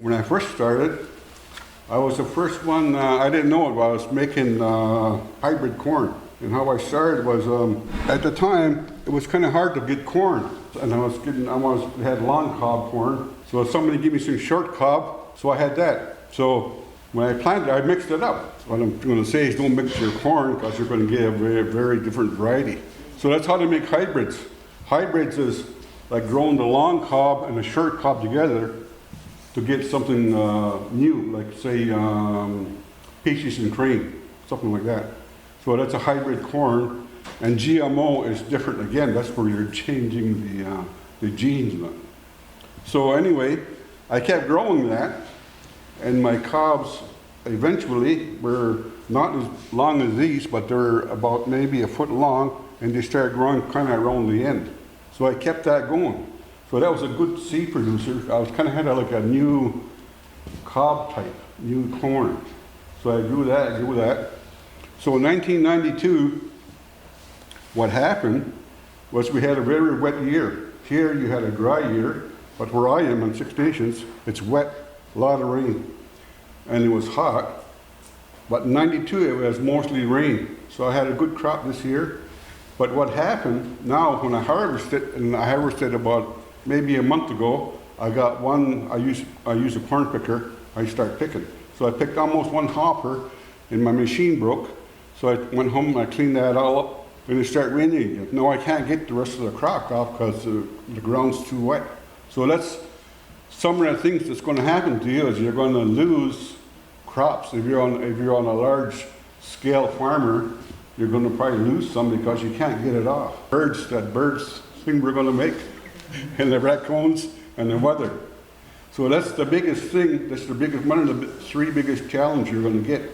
When I first started, I was the first one, I didn't know it, but I was making hybrid corn. And how I started was, at the time, it was kind of hard to get corn. And I had long cob corn. So if somebody gave me some short cob, so I had that. So when I planted it, I mixed it up. What I'm going to say is don't mix your corn because you're going to get a very, very different variety. So that's how to make hybrids. Hybrids is like growing the long cob and the short cob together to get something new, like say peaches and cream, something like that. So that's a hybrid corn, and GMO is different again. That's where you're changing the genes in it. So anyway, I kept growing that, and my cobs eventually were not as long as these, but they're about maybe a foot long, and they started growing kind of around the end. So I kept that going. So that was a good seed producer. I was kind of had like a new cob type, new corn. So I grew that. So in 1992, what happened was we had a very wet year. Here you had a dry year, but where I am in Six Nations, it's wet, a lot of rain. And it was hot, but in 92 it was mostly rain. So I had a good crop this year. But what happened now when I harvested, and I harvested about maybe a month ago, I got one, I use a corn picker, I start picking. So I picked almost one hopper and my machine broke. So I went home and I cleaned that all up and it started raining again. No, I can't get the rest of the crop off because the ground's too wet. So that's some of the things that's going to happen to you is you're going to lose crops. If you're on a large scale farmer, you're going to probably lose some because you can't get it off. That birds thing we're going to make, and the raccoons and the weather. So that's the biggest thing, one of the three biggest challenges you're going to get.